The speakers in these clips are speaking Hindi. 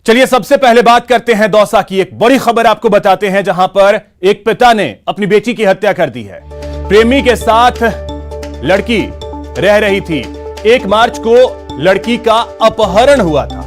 चलिए सबसे पहले बात करते हैं दौसा की। एक बड़ी खबर आपको बताते हैं जहां पर एक पिता ने अपनी बेटी की हत्या कर दी है। प्रेमी के साथ लड़की रह रही थी। 1 मार्च को लड़की का अपहरण हुआ था।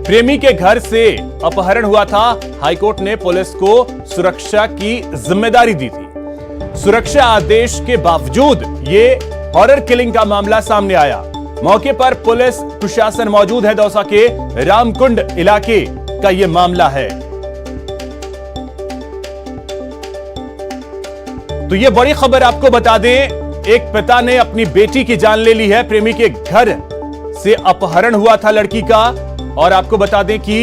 प्रेमी के घर से अपहरण हुआ था। हाईकोर्ट ने पुलिस को सुरक्षा की जिम्मेदारी दी थी। सुरक्षा आदेश के बावजूद यह हॉरर किलिंग का मामला सामने आया। मौके पर पुलिस प्रशासन मौजूद है। दौसा के रामकुंड इलाके का यह मामला है। तो यह बड़ी खबर आपको बता दें, एक पिता ने अपनी बेटी की जान ले ली है। प्रेमी के घर से अपहरण हुआ था लड़की का। और आपको बता दें कि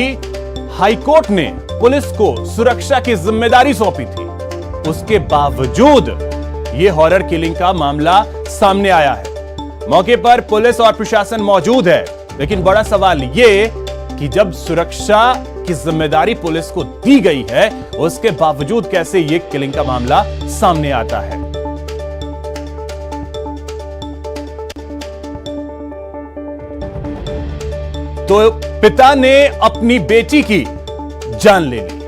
हाईकोर्ट ने पुलिस को सुरक्षा की जिम्मेदारी सौंपी थी। उसके बावजूद यह हॉरर किलिंग का मामला सामने आया है। मौके पर पुलिस और प्रशासन मौजूद है, लेकिन बड़ा सवाल यह कि जब सुरक्षा की जिम्मेदारी पुलिस को दी गई है, उसके बावजूद कैसे यह किलिंग का मामला सामने आता है। तो पिता ने अपनी बेटी की जान ले ली।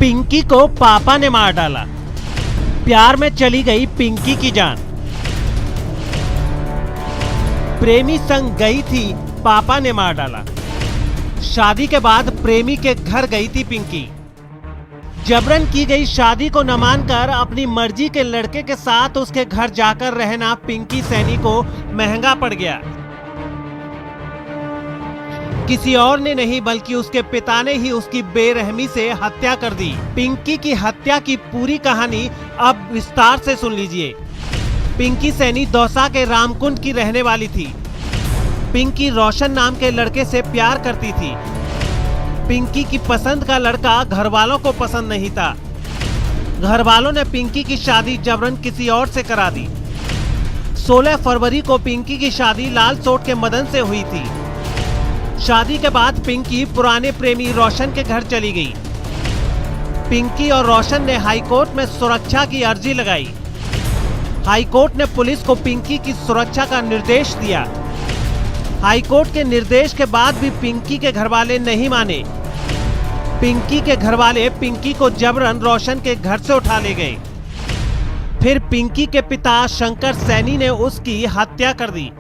पिंकी को पापा ने मार डाला। प्यार में चली गई पिंकी की जान। प्रेमी संग गई थी, पापा ने मार डाला। शादी के बाद प्रेमी के घर गई थी पिंकी। जबरन की गई शादी को न मानकर अपनी मर्जी के लड़के के साथ उसके घर जाकर रहना पिंकी सैनी को महंगा पड़ गया। किसी और ने नहीं बल्कि उसके पिता ने ही उसकी बेरहमी से हत्या कर दी। पिंकी की हत्या की पूरी कहानी अब विस्तार से सुन लीजिए। पिंकी सैनी दौसा के रामकुंड की रहने वाली थी। पिंकी रोशन नाम के लड़के से प्यार करती थी। पिंकी की पसंद का लड़का घर वालों को पसंद नहीं था। घर वालों ने पिंकी की शादी जबरन किसी और से करा दी। 16 फरवरी को पिंकी की शादी लालसोट के मदन से हुई थी। शादी के बाद पिंकी पुराने प्रेमी रोशन के घर चली गई। पिंकी और रोशन ने हाईकोर्ट में सुरक्षा की अर्जी लगाई। हाईकोर्ट ने पुलिस को पिंकी की सुरक्षा का निर्देश दिया। हाईकोर्ट के निर्देश के बाद भी पिंकी के घरवाले नहीं माने। पिंकी के घरवाले पिंकी को जबरन रोशन के घर से उठा ले गए। फिर पिंकी के पिता शंकर सैनी ने उसकी हत्या कर दी।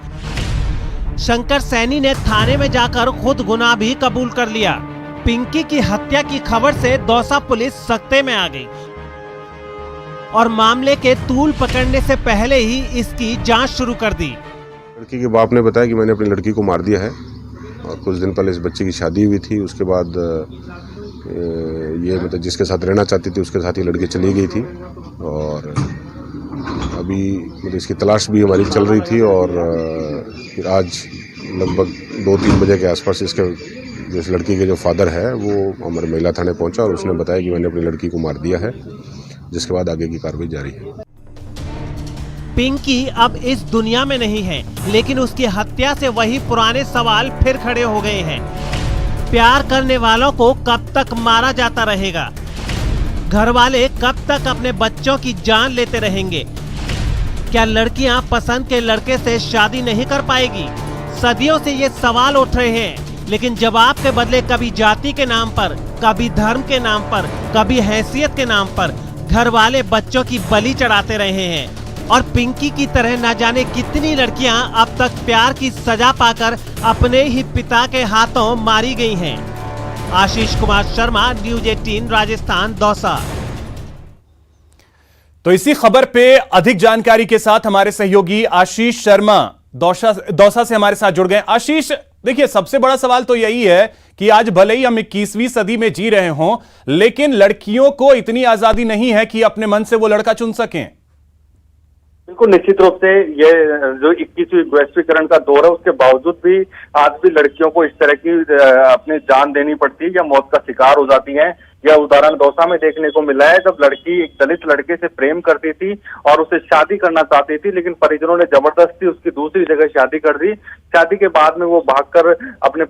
शंकर सैनी ने थाने में जाकर खुद गुनाह भी कबूल कर लिया। पिंकी की हत्या की खबर से दौसा पुलिस सकते में आ गई और मामले के तूल पकड़ने से पहले ही इसकी जांच शुरू कर दी। लड़की के बाप ने बताया कि मैंने अपनी लड़की को मार दिया है और कुछ दिन पहले इस बच्चे की शादी हुई थी। उसके बाद ये मतलब जिसके साथ रहना चाहती थी उसके साथ ही लड़की चली गई थी और अभी मतलब इसकी तलाश भी हमारी चल रही थी। और फिर आज लगभग 2-3 बजे के आसपास इसके जिस लड़की के जो फादर है वो हमारे महिला थाने पहुंचा और उसने बताया कि मैंने अपनी लड़की को मार दिया है, जिसके बाद आगे की कार्रवाई जारी है। पिंकी अब इस दुनिया में नहीं है, लेकिन उसकी हत्या से वही पुराने सवाल फिर खड़े हो गए हैं। प्यार करने वालों को कब तक मारा जाता रहेगा? घर वाले कब तक अपने बच्चों की जान लेते रहेंगे? क्या लड़कियां पसंद के लड़के से शादी नहीं कर पाएगी? सदियों से ये सवाल उठ रहे हैं, लेकिन जवाब के बदले कभी जाति के नाम पर, कभी धर्म के नाम पर, कभी हैसियत के नाम पर घर वाले बच्चों की बलि चढ़ाते रहे हैं। और पिंकी की तरह न जाने कितनी लड़कियां अब तक प्यार की सजा पाकर अपने ही पिता के हाथों मारी गई हैं। आशीष कुमार शर्मा, न्यूज 18 राजस्थान, दौसा। तो इसी खबर पे अधिक जानकारी के साथ हमारे सहयोगी आशीष शर्मा दौसा से हमारे साथ जुड़ गए। आशीष, देखिए सबसे बड़ा सवाल तो यही है कि आज भले ही हम 21वीं सदी में जी रहे हों, लेकिन लड़कियों को इतनी आजादी नहीं है कि अपने मन से वो लड़का चुन सकें। बिल्कुल, निश्चित रूप से ये जो 21वीं वैश्वीकरण का दौर है उसके बावजूद भी आज भी लड़कियों को इस तरह की अपनी जान देनी पड़ती है या मौत का शिकार हो जाती हैं। यह उदाहरण दौसा में देखने को मिला है, जब लड़की एक दलित लड़के से प्रेम करती थी और उसे शादी करना चाहती थी, लेकिन परिजनों ने जबरदस्ती उसकी दूसरी जगह शादी कर दी। शादी के बाद में वो भागकर अपने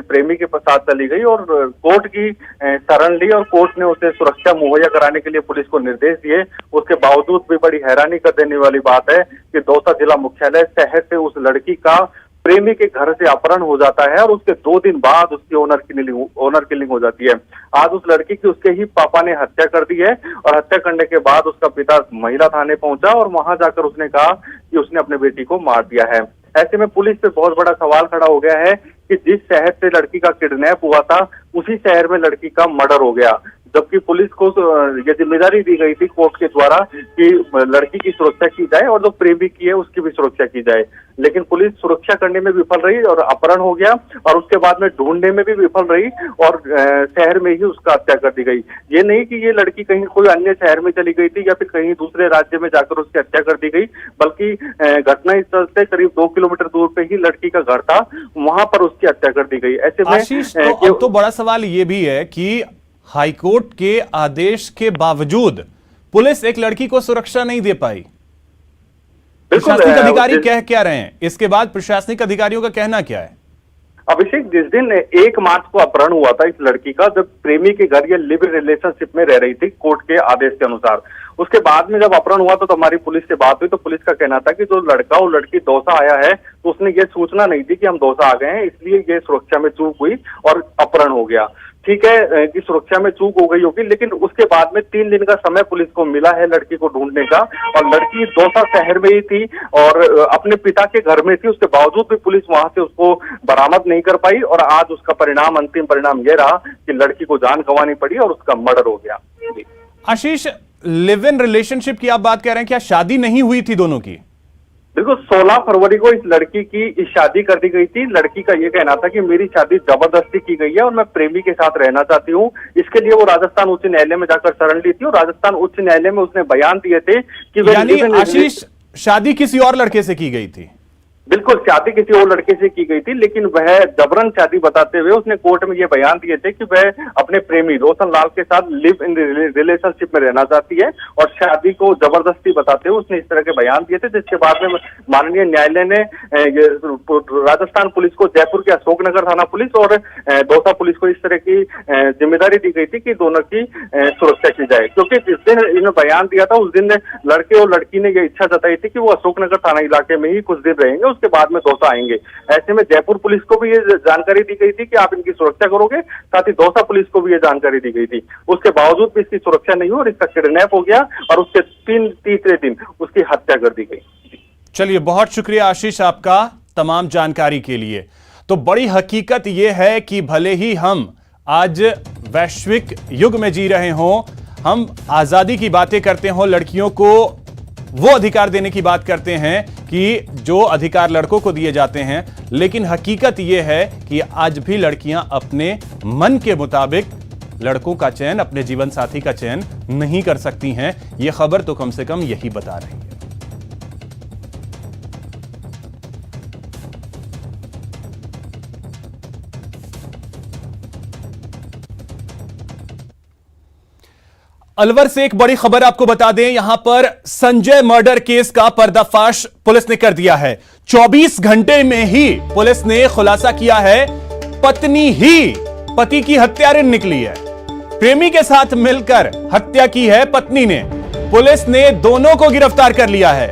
प्रेमी के साथ चली गई और कोर्ट की शरण ली और कोर्ट ने उसे सुरक्षा मुहैया कराने के लिए पुलिस को निर्देश दिए। उसके बावजूद भी बड़ी हैरानी कर देने वाली बात है कि दौसा जिला मुख्यालय शहर से उस लड़की का प्रेमी के घर से अपहरण हो जाता है और उसके 2 दिन बाद उसकी ऑनर किलिंग हो जाती है। आज उस लड़की की उसके ही पापा ने हत्या कर दी है और हत्या करने के बाद उसका पिता महिला थाने पहुंचा और वहां जाकर उसने कहा कि उसने अपने बेटी को मार दिया है। ऐसे में पुलिस पे बहुत बड़ा सवाल खड़ा हो गया है कि जिस शहर से लड़की का किडनैप हुआ था उसी शहर में लड़की का मर्डर हो गया, जबकि पुलिस को ये जिम्मेदारी दी गई थी कोर्ट के द्वारा कि लड़की की सुरक्षा की जाए और जो प्रेमी की है उसकी भी सुरक्षा की जाए, लेकिन पुलिस सुरक्षा करने में विफल रही और अपहरण हो गया और उसके बाद में ढूंढने में भी विफल रही और शहर में ही उसका हत्या कर दी गई। ये नहीं कि ये लड़की कहीं कोई अन्य शहर में चली गई थी या फिर कहीं दूसरे राज्य में जाकर उसकी हत्या कर दी गई, बल्कि घटनास्थल से करीब 2 किलोमीटर दूर पे ही लड़की का घर था, वहां पर उसकी हत्या कर दी गई। ऐसे में आशीष, अब तो बड़ा सवाल ये भी है कि हाईकोर्ट के आदेश के बावजूद पुलिस एक लड़की को सुरक्षा नहीं दे पाई। प्रशासनिक अधिकारी कह क्या रहे हैं? इसके बाद प्रशासनिक अधिकारियों का कहना क्या है? अभिषेक, जिस दिन 1 मार्च को अपहरण हुआ था इस लड़की का, जब प्रेमी के घर ये लिव इन रिलेशनशिप में रह रही थी कोर्ट के आदेश के अनुसार, उसके बाद में जब अपहरण हुआ तो हमारी पुलिस से बात हुई तो पुलिस का कहना था कि जो लड़का और लड़की दौसा आया है तो उसने ये सूचना नहीं दी कि हम दौसा आ गए हैं, इसलिए ये सुरक्षा में चूक हुई और अपहरण हो गया। ठीक है कि सुरक्षा में चूक हो गई होगी, लेकिन उसके बाद में 3 दिन का समय पुलिस को मिला है लड़की को ढूंढने का और लड़की दौसा शहर में ही थी और अपने पिता के घर में थी। उसके बावजूद भी पुलिस वहां से उसको बरामद नहीं कर पाई और आज उसका अंतिम परिणाम यह रहा कि लड़की को जान गंवानी पड़ी और उसका मर्डर हो गया। आशीष, लिव इन रिलेशनशिप की आप बात कह रहे हैं, क्या शादी नहीं हुई थी दोनों की? बिल्कुल, 16 फरवरी को इस लड़की की शादी कर दी गई थी। लड़की का ये कहना था कि मेरी शादी जबरदस्ती की गई है और मैं प्रेमी के साथ रहना चाहती हूँ। इसके लिए वो राजस्थान उच्च न्यायालय में जाकर शरण ली थी और राजस्थान उच्च न्यायालय में उसने बयान दिए थे कि यानी आशीष, शादी किसी और लड़के से की गई थी? बिल्कुल, शादी किसी और लड़के से की गई थी, लेकिन वह जबरन शादी बताते हुए उसने कोर्ट में ये बयान दिए थे कि वह अपने प्रेमी रोशन लाल के साथ लिव इन रिलेशनशिप में रहना चाहती है और शादी को जबरदस्ती बताते हुए उसने इस तरह के बयान दिए थे, जिसके बाद में माननीय न्यायालय ने राजस्थान पुलिस को, जयपुर के अशोकनगर थाना पुलिस और दौसा पुलिस को इस तरह की जिम्मेदारी दी गई थी कि दोनों की सुरक्षा की जाए, क्योंकि जिस दिन इन्होंने बयान दिया था उस दिन लड़के और लड़की ने यह इच्छा जताई थी कि वो अशोकनगर थाना इलाके में ही कुछ दिन रहेंगे, उसके बाद में दौसा आएंगे। ऐसे में जयपुर पुलिस को भी ये जानकारी दी गई थी कि आप इनकी सुरक्षा करोगे, साथ ही दौसा पुलिस को भी ये जानकारी दी गई थी। उसके बावजूद भी इसकी सुरक्षा नहीं हुई और इसका किडनैप हो गया और उसके तीसरे दिन उसकी हत्या कर दी गई। चलिए, बहुत शुक्रिया आशीष आपका तमाम जानकारी के लिए। तो बड़ी हकीकत यह है कि भले ही हम आज वैश्विक युग में जी रहे हों, हम आजादी की बातें करते हों, लड़कियों को वो अधिकार देने की बात करते हैं कि जो अधिकार लड़कों को दिए जाते हैं, लेकिन हकीकत यह है कि आज भी लड़कियां अपने मन के मुताबिक लड़कों का चयन, अपने जीवन साथी का चयन नहीं कर सकती हैं। यह खबर तो कम से कम यही बता रही है। अलवर से एक बड़ी खबर आपको बता दें, यहां पर संजय मर्डर केस का पर्दाफाश पुलिस ने कर दिया है। 24 घंटे में ही पुलिस ने खुलासा किया है, पत्नी ही पति की हत्यारिन निकली है। प्रेमी के साथ मिलकर हत्या की है पत्नी ने। पुलिस ने दोनों को गिरफ्तार कर लिया है।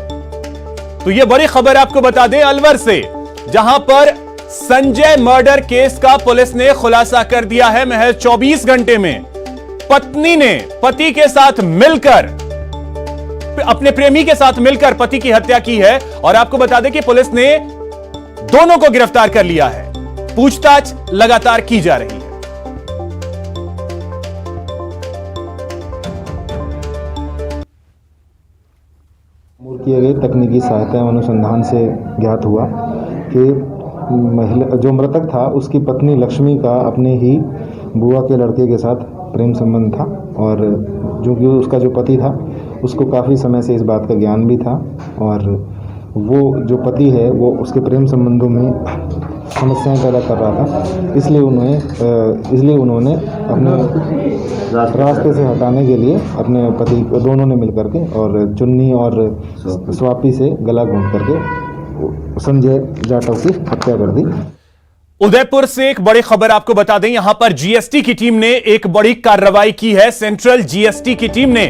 तो यह बड़ी खबर आपको बता दें अलवर से, जहां पर संजय मर्डर केस का पुलिस ने खुलासा कर दिया है। महज 24 घंटे में पत्नी ने पति के साथ मिलकर, अपने प्रेमी के साथ मिलकर पति की हत्या की है। और आपको बता दें कि पुलिस ने दोनों को गिरफ्तार कर लिया है। पूछताछ लगातार की जा रही है। किए गए तकनीकी सहायता एवं अनुसंधान से ज्ञात हुआ कि महिला जो मृतक था उसकी पत्नी लक्ष्मी का अपने ही बुआ के लड़के के साथ प्रेम संबंध था और जो कि उसका जो पति था उसको काफ़ी समय से इस बात का ज्ञान भी था और वो जो पति है वो उसके प्रेम संबंधों में समस्याएं पैदा कर रहा था, इसलिए उन्होंने अपने रास्ते से हटाने के लिए अपने पति दोनों ने मिलकर के और चुन्नी और स्वापी से गला घोंट करके संजय जाटव की हत्या कर दी। उदयपुर से एक बड़ी खबर आपको बता दें, यहां पर जीएसटी की टीम ने एक बड़ी कार्रवाई की है। सेंट्रल जीएसटी की टीम ने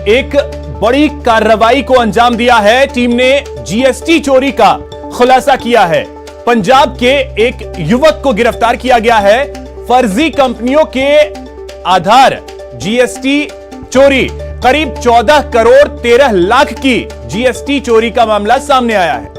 एक बड़ी कार्रवाई को अंजाम दिया है। टीम ने जीएसटी चोरी का खुलासा किया है। पंजाब के एक युवक को गिरफ्तार किया गया है। फर्जी कंपनियों के आधार जीएसटी चोरी, करीब 14 करोड़ 13 लाख की जीएसटी चोरी का मामला सामने आया है।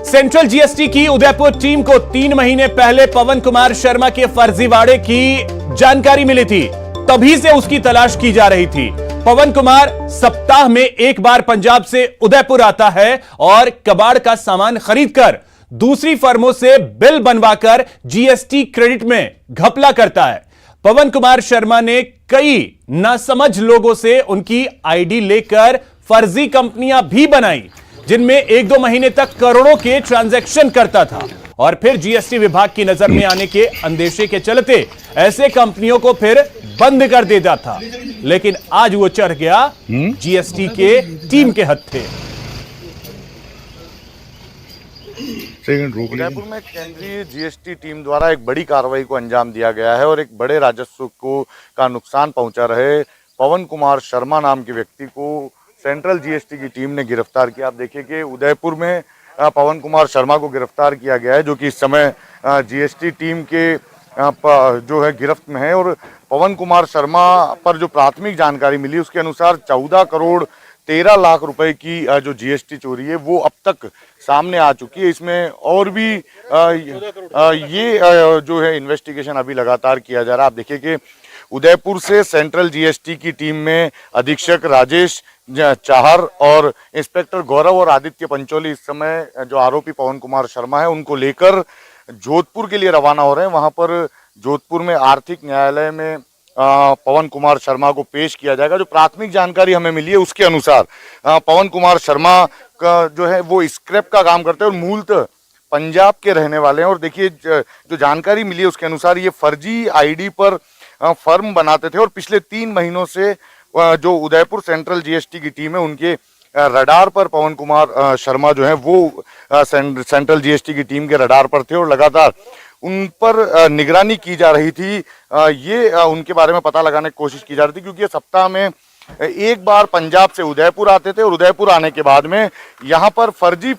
सेंट्रल जीएसटी की उदयपुर टीम को 3 महीने पहले पवन कुमार शर्मा के फर्जीवाड़े की जानकारी मिली थी, तभी से उसकी तलाश की जा रही थी। पवन कुमार सप्ताह में एक बार पंजाब से उदयपुर आता है और कबाड़ का सामान खरीदकर दूसरी फर्मों से बिल बनवाकर जीएसटी क्रेडिट में घपला करता है। पवन कुमार शर्मा ने कई नासमझ लोगों से उनकी आईडी लेकर फर्जी कंपनियां भी बनाई, जिनमें 1-2 महीने तक करोड़ों के ट्रांजैक्शन करता था और फिर जीएसटी विभाग की नजर में आने के अंदेशे के चलते ऐसे कंपनियों को फिर बंद कर देता था। लेकिन आज वो चढ़ गया जीएसटी के टीम के हत्थे। उदयपुर में केंद्रीय जीएसटी टीम द्वारा एक बड़ी कार्रवाई को अंजाम दिया गया है और एक बड़े राजस्व का नुकसान पहुंचा रहे पवन कुमार शर्मा नाम के व्यक्ति को सेंट्रल जीएसटी की टीम ने गिरफ्तार किया। आप देखिए कि उदयपुर में पवन कुमार शर्मा को गिरफ्तार किया गया है, जो कि इस समय जीएसटी टीम के जो है गिरफ्त में है। और पवन कुमार शर्मा पर जो प्राथमिक जानकारी मिली उसके अनुसार 14 करोड़ 13 लाख रुपए की जो जीएसटी चोरी है वो अब तक सामने आ चुकी है। इसमें और भी ये जो है इन्वेस्टिगेशन अभी लगातार किया जा रहा है। आप देखिए कि उदयपुर से सेंट्रल जीएसटी की टीम में अधीक्षक राजेश चाहर और इंस्पेक्टर गौरव और आदित्य पंचोली इस समय जो आरोपी पवन कुमार शर्मा है उनको लेकर जोधपुर के लिए रवाना हो रहे हैं। वहां पर जोधपुर में आर्थिक न्यायालय में पवन कुमार शर्मा को पेश किया जाएगा। जो प्राथमिक जानकारी हमें मिली है उसके अनुसार पवन कुमार शर्मा का जो है वो स्क्रैप का काम करते हैं और मूलतः पंजाब के रहने वाले हैं। और देखिए जो जानकारी मिली है उसके अनुसार ये फर्जी आईडी पर फर्म बनाते थे और पिछले 3 महीनों से जो उदयपुर सेंट्रल जीएसटी की टीम है उनके रडार पर पवन कुमार शर्मा जो है वो सेंट्रल जीएसटी की टीम के रडार पर थे और लगातार उन पर निगरानी की जा रही थी। ये उनके बारे में पता लगाने की कोशिश की जा रही थी, क्योंकि सप्ताह में एक बार पंजाब से उदयपुर आते थे और उदयपुर आने के बाद में यहाँ पर फर्जी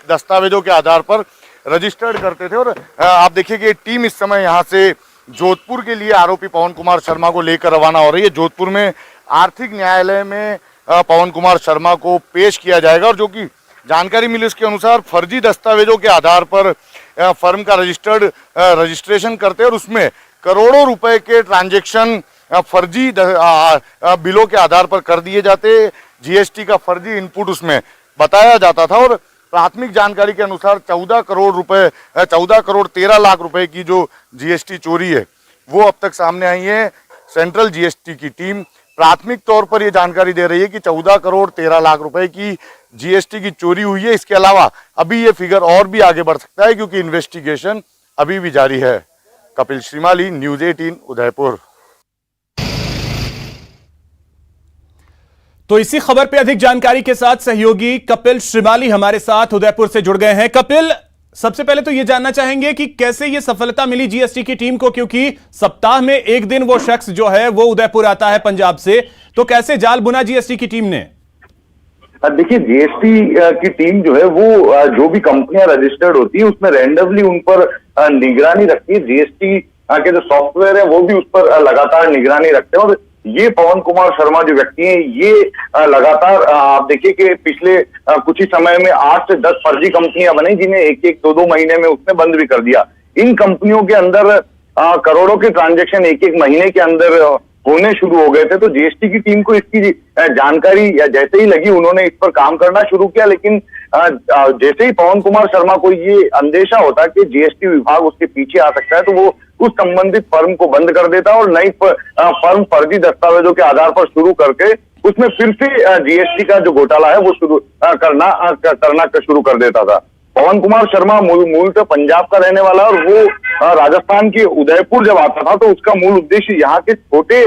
दस्तावेजों के आधार पर रजिस्टर्ड करते थे। और आप देखिए कि टीम इस समय यहाँ से जोधपुर के लिए आरोपी पवन कुमार शर्मा को लेकर रवाना हो रही है। जोधपुर में आर्थिक न्यायालय में पवन कुमार शर्मा को पेश किया जाएगा और जो कि जानकारी मिली उसके अनुसार फर्जी दस्तावेजों के आधार पर फर्म का रजिस्ट्रेशन करते और उसमें करोड़ों रुपए के ट्रांजैक्शन फर्जी बिलों के आधार पर कर दिए जाते। जीएसटी का फर्जी इनपुट उसमें बताया जाता था और प्राथमिक जानकारी के अनुसार 14 करोड़ 13 लाख रुपए की जो जीएसटी चोरी है वो अब तक सामने आई है। सेंट्रल जीएसटी की टीम प्राथमिक तौर पर ये जानकारी दे रही है कि 14 करोड़ 13 लाख रुपए की जीएसटी की चोरी हुई है। इसके अलावा अभी ये फिगर और भी आगे बढ़ सकता है क्योंकि इन्वेस्टिगेशन अभी भी जारी है। कपिल श्रीमाली, न्यूज़ 18 उदयपुर। तो इसी खबर पे अधिक जानकारी के साथ सहयोगी कपिल श्रीमाली हमारे साथ उदयपुर से जुड़ गए हैं। कपिल, सबसे पहले तो ये जानना चाहेंगे कि कैसे ये सफलता मिली जीएसटी की टीम को, क्योंकि सप्ताह में एक दिन वो शख्स जो है वो उदयपुर आता है पंजाब से, तो कैसे जाल बुना जीएसटी की टीम ने? देखिए, जीएसटी की टीम जो है वो जो भी कंपनियां रजिस्टर्ड होती है उसमें रैंडमली उन पर निगरानी रखती है। जीएसटी के जो सॉफ्टवेयर है वो भी उस पर लगातार निगरानी रखते हैं। और ये पवन कुमार शर्मा जो व्यक्ति हैं ये लगातार आप देखिए कि पिछले कुछ ही समय में 8 से 10 फर्जी कंपनियां बनी जिन्हें 1-2 महीने में उसने बंद भी कर दिया। इन कंपनियों के अंदर करोड़ों के ट्रांजैक्शन एक महीने के अंदर होने शुरू हो गए थे। तो जीएसटी की टीम को इसकी जानकारी जैसे ही लगी उन्होंने इस पर काम करना शुरू किया। लेकिन जैसे ही पवन कुमार शर्मा को ये अंदेशा होता कि जीएसटी विभाग उसके पीछे आ सकता है तो वो उस संबंधित फर्म को बंद कर देता और नई फर्म फर्जी दस्तावेजों के आधार पर शुरू करके उसमें फिर से जीएसटी का जो घोटाला है वो शुरू करना शुरू कर देता था। पवन कुमार शर्मा मूलतः पंजाब का रहने वाला, और वो राजस्थान के उदयपुर जब आता था तो उसका मूल उद्देश्य यहाँ के छोटे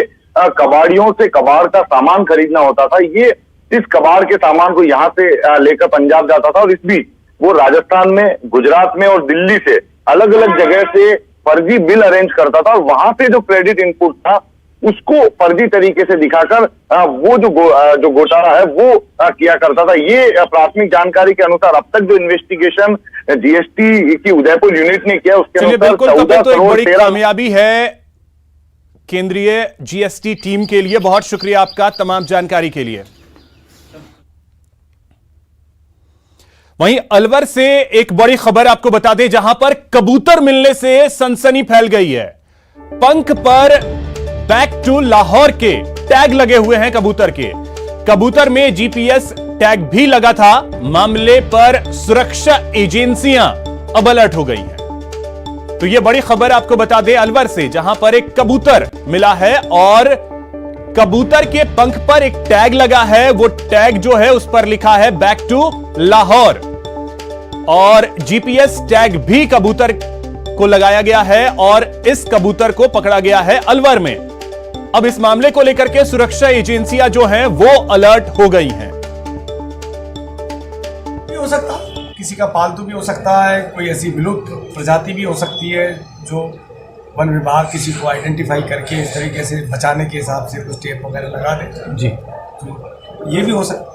कबाड़ियों से कबाड़ का सामान खरीदना होता था। ये इस कबाड़ के सामान को यहाँ से लेकर पंजाब जाता था, और इस बीच वो राजस्थान में, गुजरात में और दिल्ली से अलग अलग जगह से फर्जी बिल अरेंज करता था, और वहां से जो क्रेडिट इनपुट था उसको फर्जी तरीके से दिखाकर वो जो घोटाला है वो किया करता था। ये प्राथमिक जानकारी के अनुसार अब तक जो इन्वेस्टिगेशन जीएसटी की उदयपुर यूनिट ने किया उसके अनुसार बिल्कुल, तो एक बड़ी कामयाबी है केंद्रीय जीएसटी टीम के लिए। बहुत शुक्रिया आपका तमाम जानकारी के लिए। वहीं अलवर से एक बड़ी खबर आपको बता दें, जहां पर कबूतर मिलने से सनसनी फैल गई है। पंख पर बैक टू लाहौर के टैग लगे हुए हैं कबूतर के। कबूतर में जीपीएस टैग भी लगा था। मामले पर सुरक्षा एजेंसियां अब अलर्ट हो गई हैं। तो यह बड़ी खबर आपको बता दें अलवर से, जहां पर एक कबूतर मिला है और कबूतर के पंख पर एक टैग लगा है। वो टैग जो है उस पर लिखा है बैक टू लाहौर, और जीपीएस टैग भी कबूतर को लगाया गया है और इस कबूतर को पकड़ा गया है अलवर में। अब इस मामले को लेकर के सुरक्षा एजेंसियां जो हैं वो अलर्ट हो गई हैं। भी हो सकता है, किसी का पालतू भी हो सकता है, कोई ऐसी विलुप्त प्रजाति भी हो सकती है जो वन विभाग किसी को आइडेंटिफाई करके इस तरीके से बचाने के हिसाब से कुछ टेप वगैरह लगा दे जी, तो ये भी हो सकता है।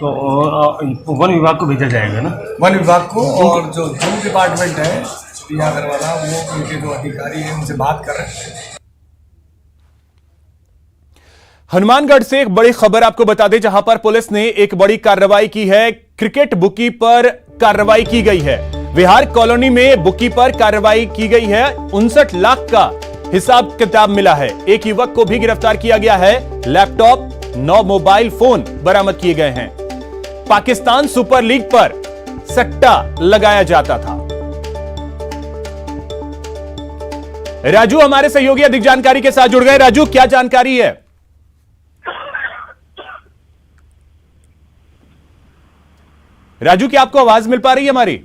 तो वन विभाग को भेजा जाएगा ना, वन विभाग को, और जो जूम डिपार्टमेंट है चिड़ियाघर वाला, वो उनके जो अधिकारी हैं उनसे बात कर रहे हैं। हनुमानगढ़ से एक बड़ी खबर आपको बता दें, जहां पर पुलिस ने एक बड़ी कार्रवाई की है। क्रिकेट बुकी पर कार्रवाई की गई है। विहार कॉलोनी में बुकी पर कार्रवाई की गई है। 59 लाख का हिसाब किताब मिला है। एक युवक को भी गिरफ्तार किया गया है। लैपटॉप, 9 मोबाइल फोन बरामद किए गए हैं। पाकिस्तान सुपर लीग पर सट्टा लगाया जाता था। राजू हमारे सहयोगी अधिक जानकारी के साथ जुड़ गए। राजू, क्या जानकारी है? राजू, क्या आपको आवाज मिल पा रही है हमारी?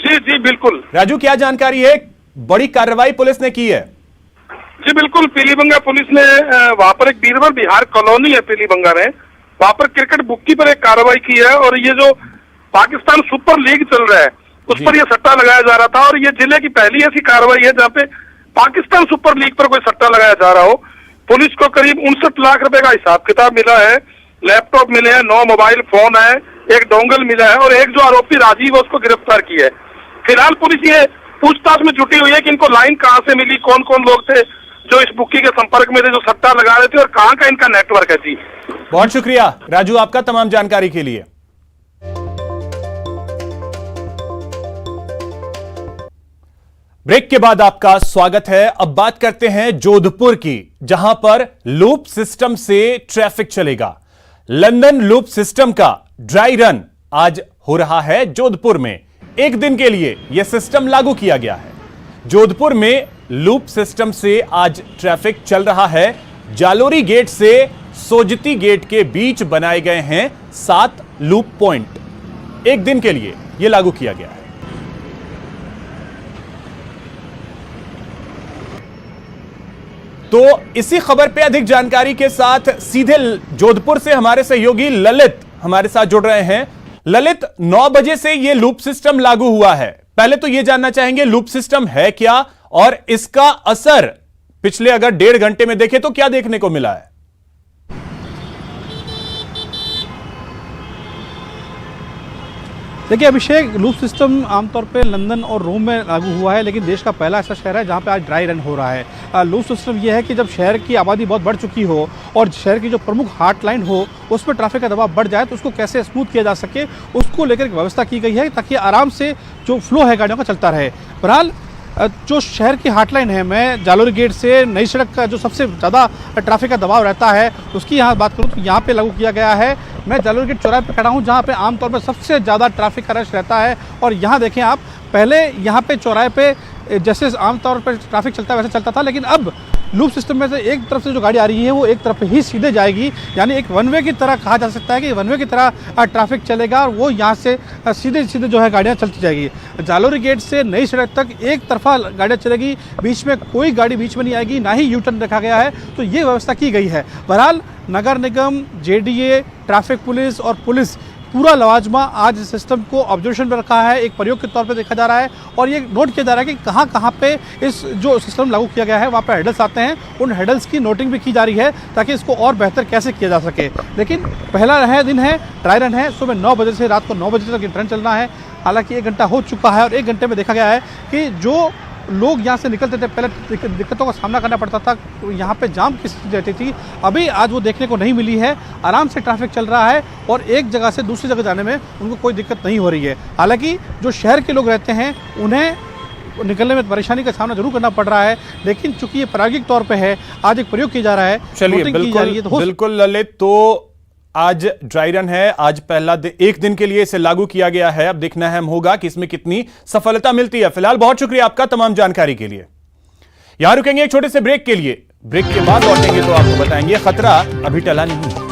जी जी बिल्कुल। राजू, क्या जानकारी है? बड़ी कार्रवाई पुलिस ने की है। जी बिल्कुल, पीलीबंगा पुलिस ने वहां पर एक बीरबल विहार कॉलोनी है पीलीबंगा में, वहां पर क्रिकेट बुक्की पर एक कार्रवाई की है। और ये जो पाकिस्तान सुपर लीग चल रहा है उस पर ये सट्टा लगाया जा रहा था, और ये जिले की पहली ऐसी कार्रवाई है जहाँ पे पाकिस्तान सुपर लीग पर कोई सट्टा लगाया जा रहा हो। पुलिस को करीब 59 लाख रुपए का हिसाब किताब मिला है। लैपटॉप मिले हैं, 9 मोबाइल फोन है, एक डोंगल मिला है, और एक जो आरोपी राजीव है उसको गिरफ्तार किया है। फिलहाल पुलिस ये पूछताछ में जुटी हुई है कि इनको लाइन कहां से मिली, कौन कौन लोग थे जो इस बुक्की के संपर्क में थे, जो सट्टा लगा रहे थे, और कहां का इनका नेटवर्क है। जी बहुत शुक्रिया राजू आपका तमाम जानकारी के लिए। ब्रेक के बाद आपका स्वागत है। अब बात करते हैं जोधपुर की, जहां पर लूप सिस्टम से ट्रैफिक चलेगा। लंदन लूप सिस्टम का ड्राई रन आज हो रहा है जोधपुर में। एक दिन के लिए यह सिस्टम लागू किया गया है। जोधपुर में लूप सिस्टम से आज ट्रैफिक चल रहा है। जालोरी गेट से सोजती गेट के बीच बनाए गए हैं 7 लूप पॉइंट। एक दिन के लिए यह लागू किया गया है। तो इसी खबर पे अधिक जानकारी के साथ सीधे जोधपुर से हमारे सहयोगी ललित हमारे साथ जुड़ रहे हैं। ललित, 9 बजे से यह लूप सिस्टम लागू हुआ है। पहले तो यह जानना चाहेंगे लूप सिस्टम है क्या, और इसका असर पिछले अगर 1.5 घंटे में देखें तो क्या देखने को मिला है? देखिए अभिषेक, लूप सिस्टम आमतौर पे लंदन और रोम में लागू हुआ है, लेकिन देश का पहला ऐसा शहर है जहाँ पे आज ड्राई रन हो रहा है। लूप सिस्टम यह है कि जब शहर की आबादी बहुत बढ़ चुकी हो और शहर की जो प्रमुख हाट लाइन हो उस पर ट्रैफिक का दबाव बढ़ जाए तो उसको कैसे स्मूथ किया जा सके, उसको लेकर व्यवस्था की गई है ताकि आराम से जो फ्लो है गाड़ियों का चलता रहे। बहरहाल जो शहर की हाटलाइन है, मैं जालोरी गेट से नई सड़क का जो सबसे ज़्यादा ट्रैफिक का दबाव रहता है उसकी यहाँ बात करूँ तो यहाँ पे लागू किया गया है। मैं जालोरी गेट चौराहे पे खड़ा हूँ जहाँ पे आमतौर पर सबसे ज़्यादा ट्रैफिक का रश रहता है। और यहाँ देखें आप, पहले यहाँ पे चौराहे पे जैसे आमतौर पर ट्रैफिक चलता है वैसे चलता था, लेकिन अब लूप सिस्टम में से एक तरफ से जो गाड़ी आ रही है वो एक तरफ ही सीधे जाएगी, यानी एक वन वे की तरह कहा जा सकता है कि वन वे की तरह ट्रैफिक चलेगा और वो यहाँ से सीधे सीधे जो है गाड़ियाँ चलती जाएगी। जालोरी गेट से नई सड़क तक एक तरफा गाड़ियाँ चलेगी, बीच में कोई गाड़ी बीच में नहीं आएगी, ना ही यू टर्न रखा गया है। तो ये व्यवस्था की गई है। बहरहाल नगर निगम, जेडीए, ट्रैफिक पुलिस और पुलिस पूरा लवाजमा आज इस सिस्टम को ऑब्जर्वेशन में रखा है, एक प्रयोग के तौर पे देखा जा रहा है और ये नोट किया जा रहा है कि कहाँ कहाँ पे इस जो सिस्टम लागू किया गया है वहाँ पे हेडल्स आते हैं, उन हेडल्स की नोटिंग भी की जा रही है ताकि इसको और बेहतर कैसे किया जा सके। लेकिन पहला दिन है, ड्राई रन है, सुबह 9 बजे से रात को 9 बजे तक ये रन चलना है। हालांकि 1 घंटा हो चुका है और 1 घंटे में देखा गया है कि जो लोग यहाँ से निकलते थे पहले दिक्कतों का सामना करना पड़ता था, यहाँ पे जाम की स्थिति रहती थी, अभी आज वो देखने को नहीं मिली है। आराम से ट्रैफिक चल रहा है और एक जगह से दूसरी जगह जाने में उनको कोई दिक्कत नहीं हो रही है। हालांकि जो शहर के लोग रहते हैं उन्हें निकलने में परेशानी का सामना जरूर करना पड़ रहा है, लेकिन चूंकि ये प्रायोगिक तौर पर है, आज एक प्रयोग किया जा रहा है, चलिए बिल्कुल ललित, तो आज ड्राई रन है, आज पहला एक दिन के लिए इसे लागू किया गया है। अब देखना अहम होगा कि इसमें कितनी सफलता मिलती है। फिलहाल बहुत शुक्रिया आपका तमाम जानकारी के लिए। यहां रुकेंगे एक छोटे से ब्रेक के लिए, ब्रेक के बाद लौटेंगे तो आपको बताएंगे खतरा अभी टला नहीं।